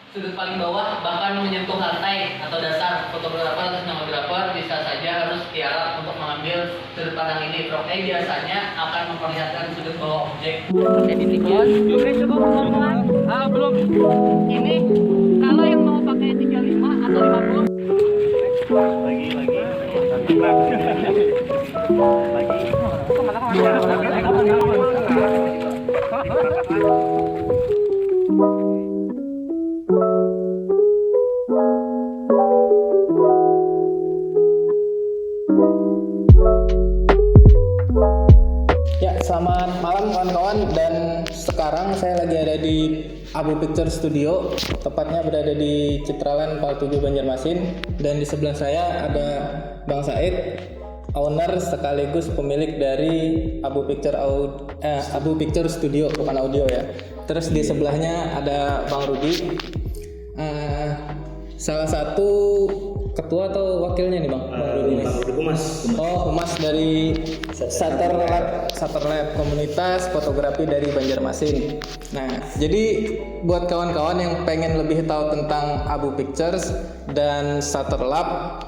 sudut paling bawah bahkan menyentuh lantai atau dasar. Fotografer atau sinematografer bisa saja harus tiarap untuk mengambil sudut pandang ini. Prokai biasanya akan memperlihatkan sudut bawah objek. Jadi oke, coba ngomong-ngomongan. Belum. Ini kalau yang mau pakai 35 atau 50 Ya, selamat malam kawan-kawan, dan sekarang saya lagi ada di Abu Picture Studio, tepatnya berada di Citraland 47 Banjarmasin, dan di sebelah saya ada Bang Said, owner sekaligus pemilik dari Abu Picture Studio, bukan audio ya. Terus di sebelahnya ada Bang Rudi, salah satu ketua atau wakilnya nih Bang Rudi. Humas dari Shutter Lab komunitas fotografi dari Banjarmasin. Nah, jadi buat kawan-kawan yang pengen lebih tahu tentang Abu Pictures dan Shutter Lab,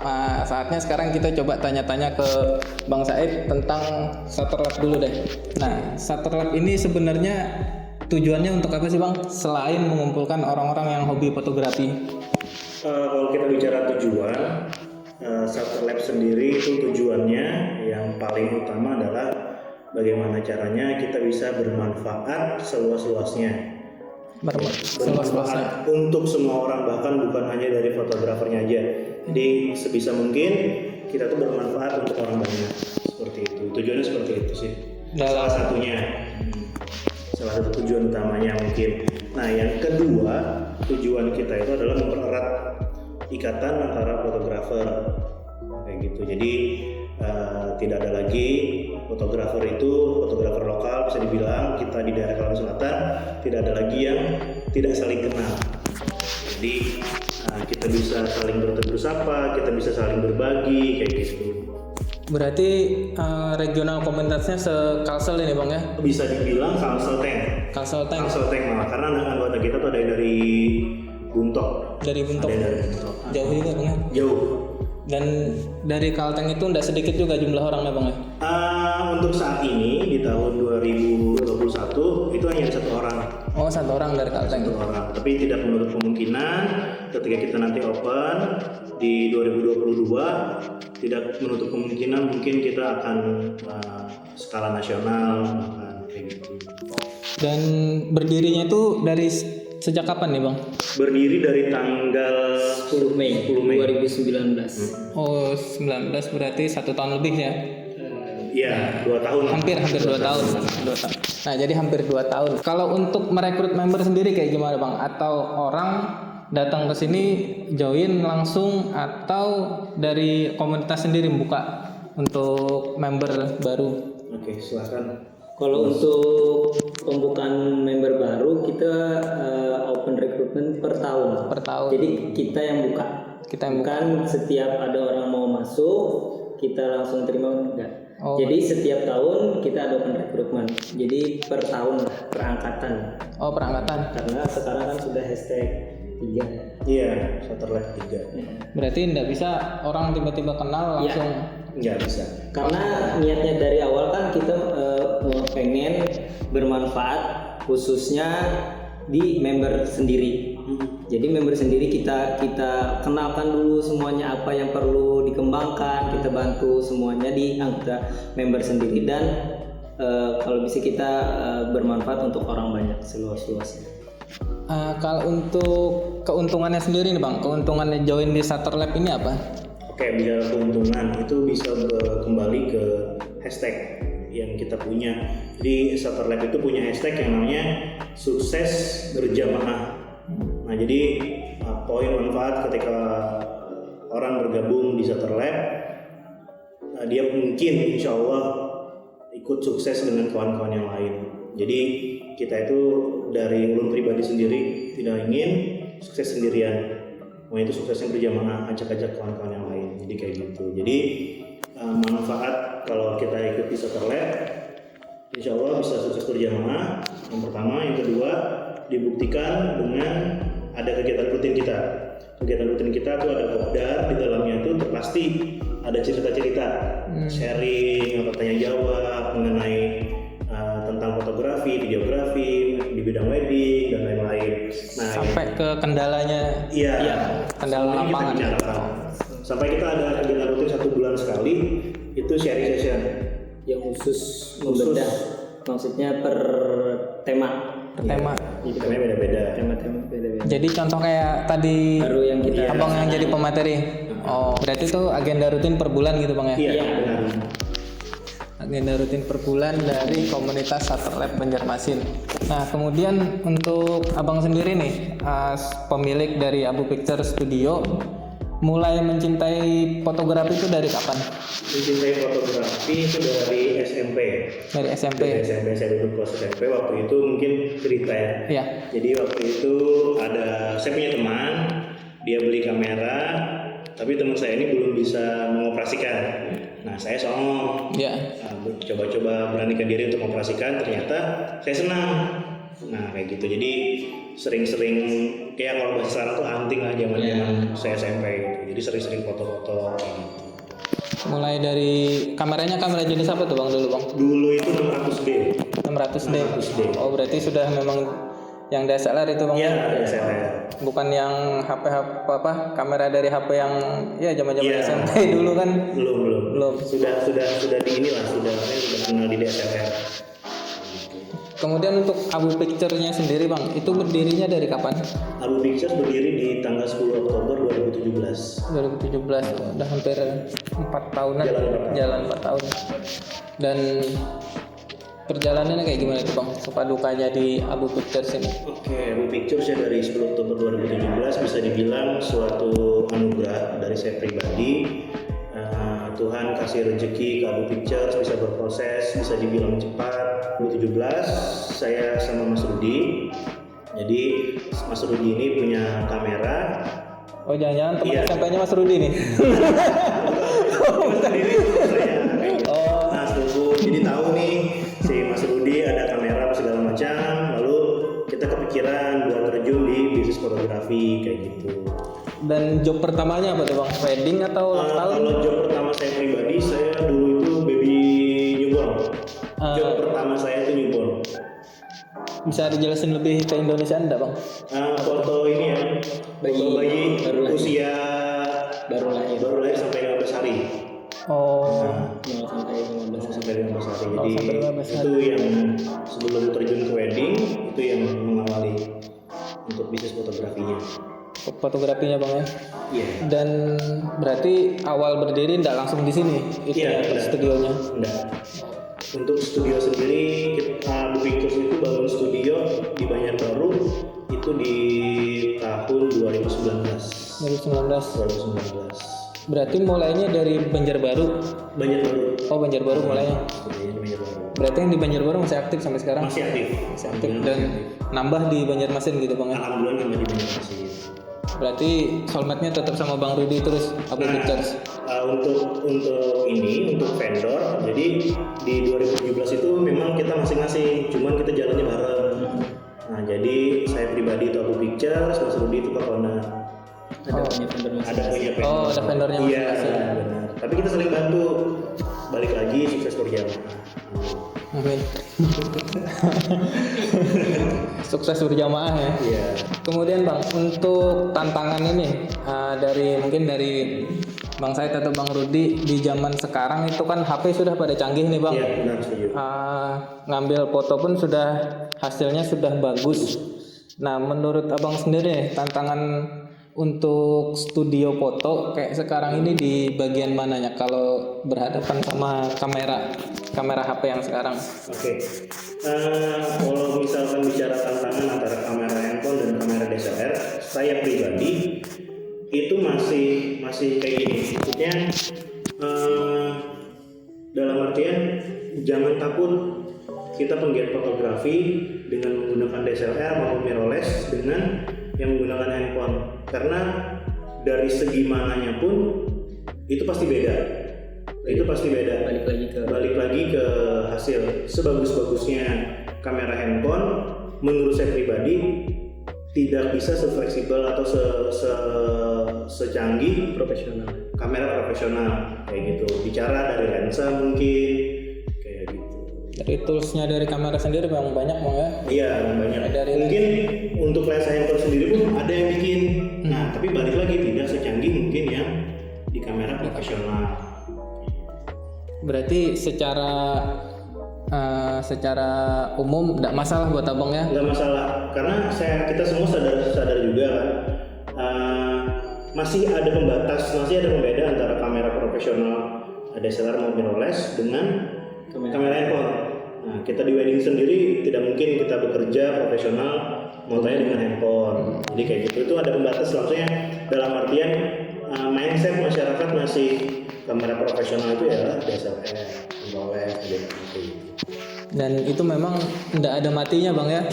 saatnya sekarang kita coba tanya-tanya ke Bang Said tentang Shutter Lab dulu deh. Nah, Shutter Lab ini sebenarnya tujuannya untuk apa sih Bang? Selain mengumpulkan orang-orang yang hobi fotografi. Kalau kita bicara tujuan, Shutter Lab sendiri itu tujuannya yang paling utama adalah bagaimana caranya kita bisa bermanfaat seluas-luasnya. Bermanfaat untuk semua orang, bahkan bukan hanya dari fotografernya aja. Jadi sebisa mungkin kita tuh bermanfaat untuk orang banyak. Seperti itu. Tujuannya seperti itu sih. Salah satunya. Salah satu tujuan utamanya mungkin. Nah, yang kedua, tujuan kita itu adalah mempererat ikatan antara fotografer kayak gitu. Jadi tidak ada lagi fotografer lokal, bisa dibilang kita di daerah Kalimantan Selatan tidak ada lagi yang tidak saling kenal. Jadi kita bisa saling bertegur sapa, kita bisa saling berbagi kayak gitu. Berarti regional komunitasnya se-Kalsel ini Bang ya? Bisa dibilang Kalsel Tank malah, karena anggota kita tuh ada dari Buntok. Dari Buntok. Jauh juga Bang ya? Jauh. Dan dari Kalteng itu tidak sedikit juga jumlah orangnya Bang ya? Untuk saat ini di tahun 2021 itu hanya satu orang. Oh, satu orang dari Kalteng. Satu orang. Tapi tidak menutup kemungkinan ketika kita nanti open di 2022, tidak menutup kemungkinan mungkin kita akan skala nasional kayak gitu. Dan berdirinya itu dari sejak kapan nih Bang? Berdiri dari tanggal 10 Mei 2019. Oh, 19 berarti 1 tahun lebih ya? Iya, 2 tahun. Hampir 2 tahun. Nah, jadi hampir 2 tahun. Kalau untuk merekrut member sendiri kayak gimana Bang? Atau orang datang ke sini join langsung, atau dari komunitas sendiri buka untuk member baru? Oke, silakan. Kalau untuk pembukaan member baru kita open recruitment per tahun. Per tahun. Jadi kita yang buka. Bukan setiap ada orang mau masuk kita langsung terima, enggak. Oh. Jadi setiap tahun kita ada open recruitment. Jadi per tahun lah, per angkatan. Oh, per angkatan. Karena sekarang kan sudah hashtag 3. Iya, Shutter Lab 3. Berarti tidak bisa orang tiba-tiba kenal langsung. Nggak bisa. Karena niatnya dari awal kan kita pengen bermanfaat khususnya di member sendiri. Jadi member sendiri kita kenalkan dulu semuanya apa yang perlu dikembangkan, kita bantu semuanya di anggota member sendiri, dan kalau bisa kita bermanfaat untuk orang banyak seluas-luasnya. Kalau untuk keuntungannya sendiri nih Bang, keuntungannya join di Shutter Lab ini apa? Oke, bicara keuntungan itu bisa kembali ke hashtag yang kita punya. Jadi Shutter Lab itu punya hashtag yang namanya sukses berjamaah. Nah, jadi poin manfaat ketika orang bergabung di Shutter Lab, dia mungkin insya Allah ikut sukses dengan kawan-kawan yang lain. Jadi kita itu dari ulun pribadi sendiri tidak ingin sukses sendirian. Mau itu suksesnya berjamaah, ajak-ajak kawan-kawan yang lain. Jadi kayak gitu. Jadi manfaat kalau kita ikut di Shutter Lab, insya Allah bisa sukses berjamaah. Yang pertama, yang kedua dibuktikan dengan ada kegiatan rutin kita. Kegiatan rutin kita tuh ada kopdar, di dalamnya tuh terpasti ada cerita-cerita, sharing, tanya jawab mengenai tentang fotografi, videografi, di bidang wedding dan lain-lain. Nah, Sampai ke kendalanya. iya, kendala semuanya kita lapangan. bicarakan. Sampai kita ada kegiatan rutin 1 bulan sekali, itu sharing session. yang khusus membedah, maksudnya per tema. Tema. Temanya beda-beda. Tema-tema beda-beda. Jadi contoh kayak tadi Baru yang kita abang yang jadi pemateri. Oh, berarti itu agenda rutin per bulan gitu bang ya? Iya, benar. Agenda rutin per bulan dari komunitas Shutter Lab Banjarmasin. Nah, kemudian untuk abang sendiri nih, pemilik dari Abu Picture Studio, mulai mencintai fotografi itu dari kapan? Mencintai fotografi itu dari SMP. Dari SMP. Dari SMP, saya duduk kelas SMP, waktu itu mungkin cerita ya. Iya. Jadi waktu itu saya punya teman, dia beli kamera, tapi teman saya ini belum bisa mengoperasikan. Nah, saya songong. Iya. Coba-coba beranikan diri untuk mengoperasikan, ternyata saya senang. Nah, kayak gitu. Jadi sering-sering kayak kalau bahasa sekarang tuh hunting lah zaman-zaman saya SMP gitu. Jadi sering-sering foto-foto kayak gitu. Mulai dari kameranya kamera jenis apa tuh bang dulu bang? Dulu itu 600D. 600D. 600D. Oh, berarti sudah memang yang DSLR itu bang? Iya, DSLR. Bukan yang HP apa kamera dari HP yang ya zaman-zaman Iya. SMP dulu kan? Belum. Sudah di inilah, sudah kenal di DSLR. Kemudian untuk Abu Picture-nya sendiri bang, itu berdirinya dari kapan? Abu Pictures berdiri di tanggal 10 Oktober 2017. 2017, udah hampir 4 tahunan. Jalan 4 tahun. Dan perjalanannya kayak gimana tuh bang? Sepadukanya di Abu Pictures ini? Oke, Abu Pictures ya dari 10 Oktober 2017 bisa dibilang suatu anugerah dari saya pribadi. Tuhan kasih rezeki ke Abu Pictures bisa berproses, bisa dibilang cepat. 2017 saya sama Mas Rudi. Jadi Mas Rudi ini punya kamera. Oh jangan-jangan teman Iya. SMP-nya Mas Rudi nih? Oh. Nah, setelah jadi tahu nih si Mas Rudi ada kamera apa segala macam, lalu kita kepikiran buat terjun di bisnis fotografi kayak gitu. Dan job pertamanya apa tuh bang? Wedding atau ulang tahun? Kalau job pertama saya pribadi, saya dulu itu baby newborn. Job pertama saya itu newborn. Bisa dijelasin lebih ke Indonesia enggak bang? Foto ini ya, bayi baru lahir. usia baru lahir sampai 15 hari. Oh, mau sampai 15 Sampai 15 hari. Oh, Jadi sampai 15 hari. itu yang sebelum terjun ke wedding itu yang mengawali untuk bisnis fotografinya. fotografinya bang ya. Iya. Dan berarti awal berdiri enggak langsung di sini? Itu ya enggak. studionya? Enggak. Untuk studio sendiri, Abu Pictures itu bangun studio di Banjarbaru itu di tahun 2019. 2019. Berarti mulainya dari Banjarbaru. Banjarbaru. Oh Banjarbaru mulainya. Studionya di Banjarbaru. Berarti yang di Banjarbaru masih aktif sampai sekarang? Masih aktif. Masih aktif dan nambah di Banjarmasin gitu bang ya. Alhamdulillah nambah di Banjarmasin. Berarti soulmate-nya tetap sama Bang Rudi terus Abu Pictures. Untuk vendor, jadi di 2017 itu memang kita masing-masing, cuman kita jalannya bareng. Nah, jadi saya pribadi itu Abu Pictures, Mas Rudi itu Kapona. ada punya vendor masing-masing. Ada punya vendor. Oh, ada vendornya Iya, masing-masing. benar. Tapi kita saling bantu. Balik lagi sukses berjamaah. Amin. Sukses berjamaah ya. Iya. Kemudian Bang, untuk tantangan ini mungkin dari Bang Said atau Bang Rudi di zaman sekarang itu kan HP sudah pada canggih nih Bang. Iya, benar setuju. Ngambil foto pun hasilnya sudah bagus. Nah, menurut Abang sendiri nih, tantangan untuk studio foto kayak sekarang ini di bagian mananya kalau berhadapan sama kamera HP yang sekarang? Oke. Kalau misalkan bicara tantangan antara kamera handphone dan kamera DSLR, saya pribadi itu masih kayak gini. Maksudnya dalam artian jangan takut kita penggiat fotografi dengan menggunakan DSLR maupun mirrorless dengan yang menggunakan handphone, karena dari segi mananya pun itu pasti beda. Balik lagi ke hasil. Sebagus-bagusnya kamera handphone, menurut saya pribadi tidak bisa sefleksibel atau secanggih Profesional. kamera profesional kayak gitu. Bicara dari lensa mungkin kayak gitu. Dari toolsnya dari kamera sendiri memang banyak Bang ya. Iya banyak. Dari Mungkin untuk lensa handphone sendiri pun ada yang bikin. Nah tapi balik lagi tidak secanggih mungkin yang di kamera profesional. Berarti secara umum tidak masalah buat abang ya? Nggak masalah karena kita semua sadar juga kan. Masih ada pembeda antara kamera profesional DSLR mau mirrorless dengan kamera handphone. Nah, kita di wedding sendiri tidak mungkin kita bekerja profesional montanya dengan handphone. Jadi kayak gitu itu ada pembatas langsungnya dalam artian mindset masyarakat masih kamera profesional itu ya DSLR, mirrorless gitu. Dan itu memang tidak ada matinya Bang ya.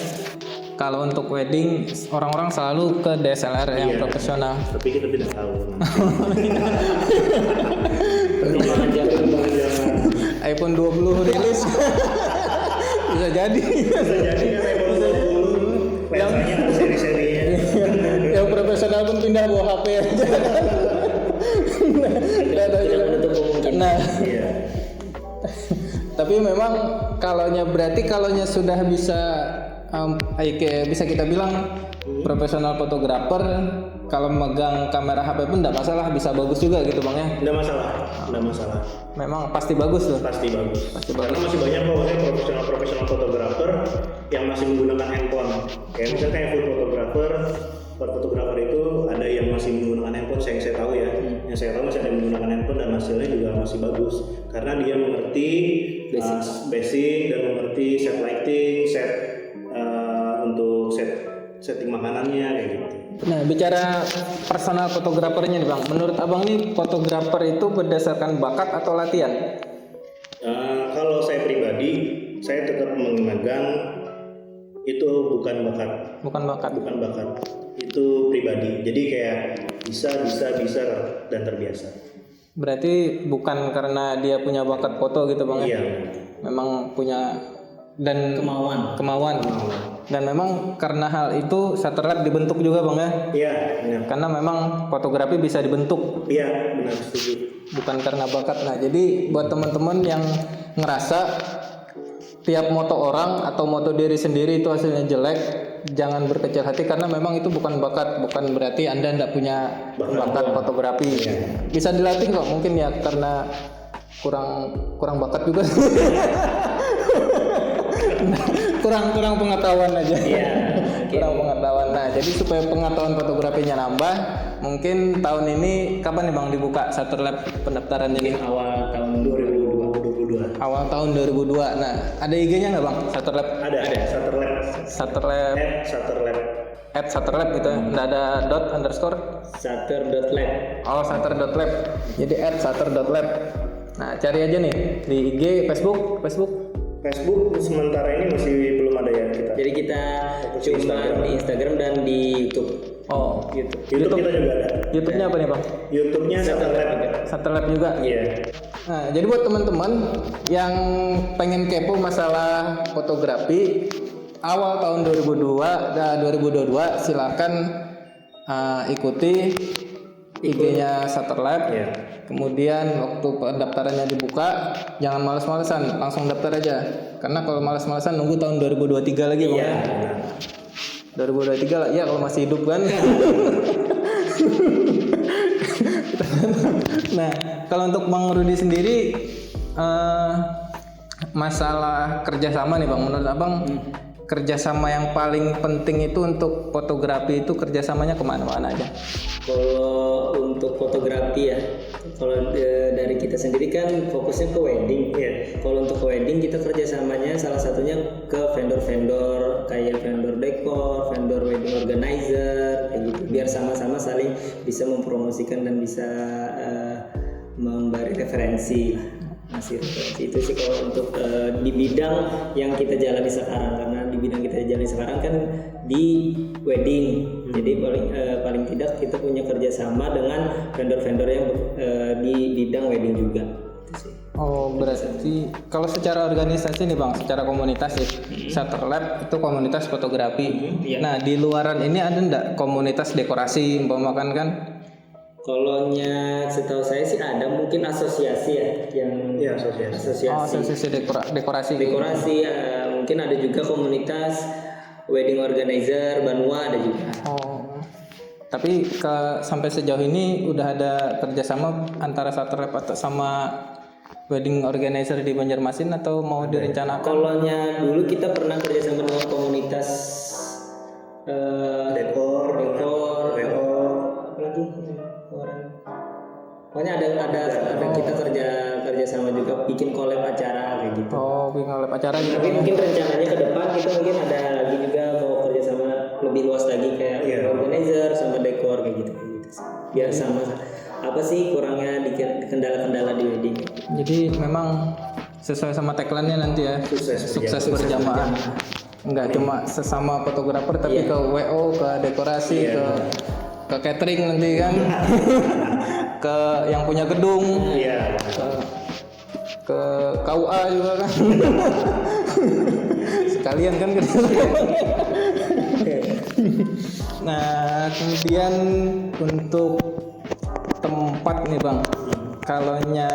Kalau untuk wedding orang-orang selalu ke DSLR yang profesional. Tapi kita tidak tahu. iPhone 20 rilis bisa jadi Kan iPhone 20 lensanya ada seri-serinya. yang profesional pun pindah bawa HP aja. Nah, Iya. tapi memang kalaunya sudah bisa bisa kita bilang profesional fotografer, kalau megang kamera HP pun tidak masalah, bisa bagus juga gitu Bang ya. Nggak masalah. Memang pasti bagus loh. Pasti bagus. Karena masih banyak kok profesional fotografer yang masih menggunakan handphone. Kayak misalnya kayak fotografer itu ada yang masih menggunakan handphone. Saya tahu ya. Yang saya tahu masih ada yang menggunakan handphone dan hasilnya juga masih bagus. Karena dia mengerti basic dan mengerti set lighting, untuk setting makanannya kayak gitu. Nah, bicara personal fotografernya nih Bang, menurut Abang nih fotografer itu berdasarkan bakat atau latihan? Kalau saya pribadi, saya tetap memegang itu bukan bakat. Bukan bakat. Itu pribadi. Jadi kayak bisa dan terbiasa. Berarti bukan karena dia punya bakat foto gitu Bang ya? Iya. Memang punya dan kemauan. Dan memang karena hal itu Shutter Lab dibentuk juga Bang ya? Iya, benar. Karena memang fotografi bisa dibentuk. Iya, benar, setuju. Bukan karena bakat. Nah, jadi buat teman-teman yang ngerasa tiap moto orang atau moto diri sendiri itu hasilnya jelek, jangan berkecil hati karena memang itu bukan bakat, bukan berarti Anda tidak punya bakat fotografi. Bisa dilatih kok, mungkin ya karena kurang bakat juga. kurang pengetahuan aja. Kurang pengetahuan. Nah, jadi supaya pengetahuan fotografinya nambah, mungkin tahun ini kapan nih Bang dibuka Shutter Lab pendaftaran ini? Awal tahun 2022. Awal tahun 2002. Nah, ada IG-nya nggak Bang? Shutter Lab? Ada Shutter Lab. Shutter Lab. Shutter Lab. Gitu ya. Nggak ada _. Shutter.lab. Oh, Shutter.lab. Jadi @shutter.lab. Nah, cari aja nih di IG, Facebook sementara ini masih belum ada ya kita. Jadi kita cuma di Instagram dan di YouTube. Oh, YouTube kita juga ada. YouTube-nya apa nih Bang? YouTube-nya Shutter Lab. Shutter Lab juga. Iya. Nah, jadi buat teman-teman yang pengen kepo masalah fotografi awal tahun 2022 silakan ikuti IG-nya Shutter Lab. Iya. Kemudian waktu pendaftarannya dibuka, jangan malas-malesan, langsung daftar aja. Karena kalau malas-malesan nunggu tahun 2023 lagi Bang. Iya. 2023 lah, ya kalau masih hidup kan. Nah, kalau untuk Bang Rudi sendiri masalah kerjasama nih Bang, menurut Abang kerjasama yang paling penting itu untuk fotografi itu kerjasamanya kemana-mana aja? Kalau untuk fotografi ya, kalau dari kita sendiri kan fokusnya ke wedding ya. Kalau untuk wedding kita kerjasamanya salah satunya ke vendor-vendor kayak vendor dekor, vendor wedding organizer kayak gitu, biar sama-sama saling bisa mempromosikan dan bisa memberi referensi lah. Masih referensi itu sih kalau untuk di bidang yang kita jalani sekarang, karena di bidang kita jalani sekarang kan di wedding. Jadi paling tidak kita punya kerjasama dengan vendor-vendor yang di bidang wedding juga. Itu sih. Oh, berarti kalau secara organisasi nih Bang, secara komunitas ya, Shutter Lab itu komunitas fotografi. Iya. Nah, di luaran ini ada enggak komunitas dekorasi umpamakan kan? Kalau setahu saya sih ada mungkin asosiasi ya yang Iya, asosiasi. Oh, asosiasi dekorasi. dekorasi mungkin ada juga komunitas wedding organizer Banua ada juga. Oh. Tapi sampai sejauh ini udah ada kerjasama antara Shutter Lab atau sama wedding organizer di Banjarmasin atau mau direncanakan? Kalau dulu kita pernah kerjasama dengan komunitas Dekor, dekor, apa lagi orang. Pokoknya ada kita kerja sama juga bikin collab acara kayak gitu. Oh, bikin collab acara gitu. Tapi mungkin rencananya ke depan kita mungkin ada lagi juga mau kerjasama lebih luas lagi kayak organizer sama dekor kayak gitu sih. Biar sama apa sih kurangnya di kendala-kendala di wedding. Jadi memang sesuai sama tagline-nya nanti ya. Sukses berjamaah. Enggak cuma sesama fotografer tapi ke WO, ke dekorasi, ke catering nanti kan. Ke yang punya gedung. Iya. Ke KUA juga kan. Sekalian kan kerja. Nah, kemudian untuk tempat nih Bang, kalaunya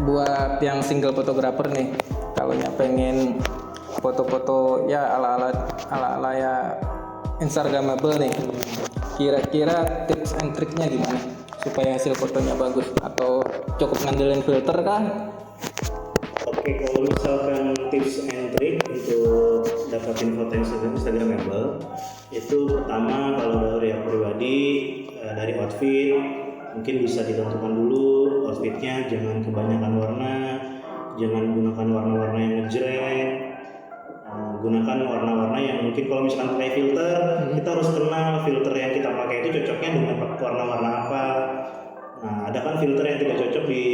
buat yang single fotografer nih, kalaunya pengen foto-foto ya ala-ala ya Instagramable nih, kira-kira tips and triknya gimana supaya hasil fotonya bagus, atau cukup ngandelin filter kah? Oke, kalau misalkan tips and trick untuk dapatin foto Instagramable, itu pertama kalau dari aku pribadi dari outfit mungkin bisa ditentukan dulu outfitnya, jangan kebanyakan warna, jangan gunakan warna-warna yang ngejreng, gunakan warna-warna yang mungkin kalau misalkan pakai filter kita harus kenal filter yang kita pakai itu cocoknya dengan warna-warna apa. Nah, ada kan filter yang tidak cocok di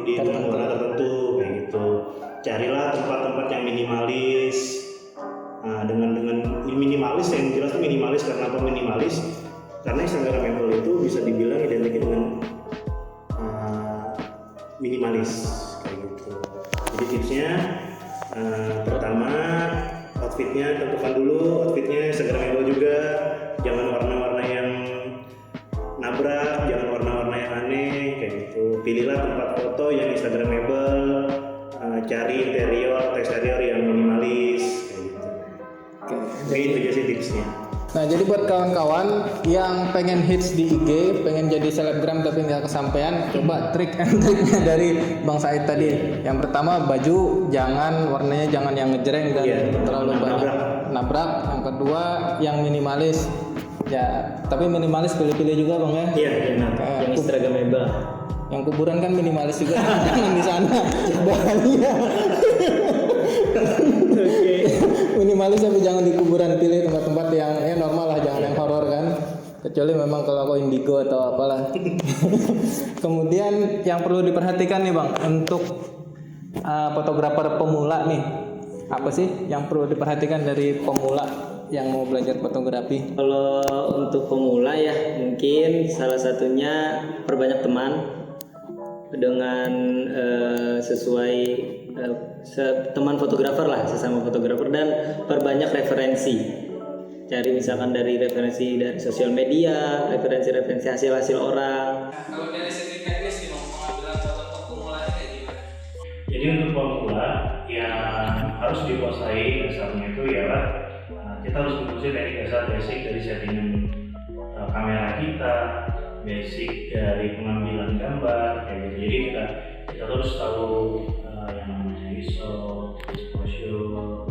dengan warna tertentu kayak gitu. Carilah tempat-tempat yang minimalis. Nah, dengan minimalis yang jelas itu minimalis. Karena apa minimalis? Karena Instagramable itu bisa dibilang identik dengan minimalis kayak gitu. Jadi tipsnya pertama outfitnya tentukan dulu outfitnya Instagramable juga, jangan warna-warna yang nabrak, jangan warna-warna yang aneh kayak gitu. Pilihlah tempat foto yang Instagramable, cari interior atau eksterior yang minimalis kayak gitu. Oke, itu aja sih tipsnya. Nah, jadi buat kawan-kawan yang pengen hits di IG, pengen jadi selebgram tapi nggak kesampaian, coba trik and triknya dari Bang Said tadi. Yang pertama, baju warnanya jangan yang ngejreng dan terlalu banyak nabrak. Yang kedua, yang minimalis. Ya, tapi minimalis pilih-pilih juga Bang ya. Iya, benar. Yang Instagramable. Yang kuburan kan minimalis juga, jangan di sana. Bahaya. Minimalis tapi jangan di kuburan, pilih tempat-tempat yang normal lah, jangan yang horor kan, kecuali memang kalau aku indigo atau apalah. Kemudian yang perlu diperhatikan nih Bang untuk fotografer pemula nih, apa sih yang perlu diperhatikan dari pemula yang mau belajar fotografi? Kalau untuk pemula ya mungkin salah satunya perbanyak teman dengan sesuai teman fotografer lah, sesama fotografer, dan perbanyak referensi. Cari misalkan dari referensi dari sosial media, referensi hasil orang. Kalau dari segi teknis nih pengambilan foto pemula kayak gimana? Jadi untuk pemula yang harus dikuasai dasarnya itu ialah kita harus menguasai teknik dasar basic dari settingan kamera kita, basic dari pengambilan gambar kayak gitu. Jadi kita harus tahu yang namanya ISO, exposure,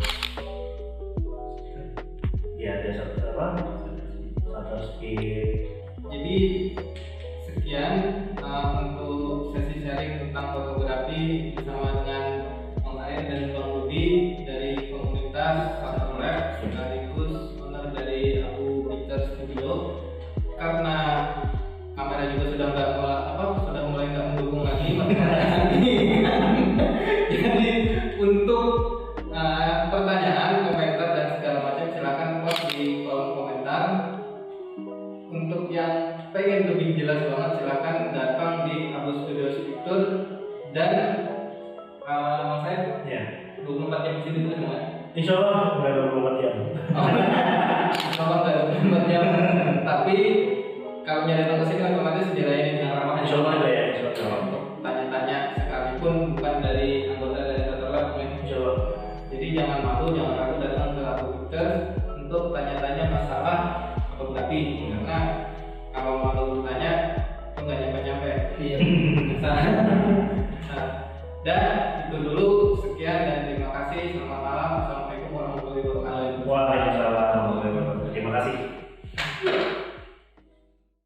ya dasar shutter speed. Jadi sekian untuk sesi sharing tentang fotografi bersama dengan Bang Said dan Bang Rudi dari komunitas Shutter Lab, sekaligus owner dari Abu Picture Studio. Karena kamera juga sudah mulai nggak mendukung lagi, jadi untuk pertanyaan, komentar dan segala macam silakan post di kolom komentar. Untuk yang pengen lebih jelas banget silakan datang di Abu Studio Picture Dan Bang Said, Ya. 24 jam di sini terus nggak? Insya Allah nggak 24 jam. Kalau nggak 24 jam, tapi kalau nyari datang ke sini otomatis dilayani dengan ramah. Insya Allah ada ya. Insya Allah. Untuk tanya-tanya sekalipun bukan dari anggota dari Saterlab, Insya Allah. jadi jangan malu, jangan ragu datang ke Apoteker untuk tanya-tanya masalah fotografi.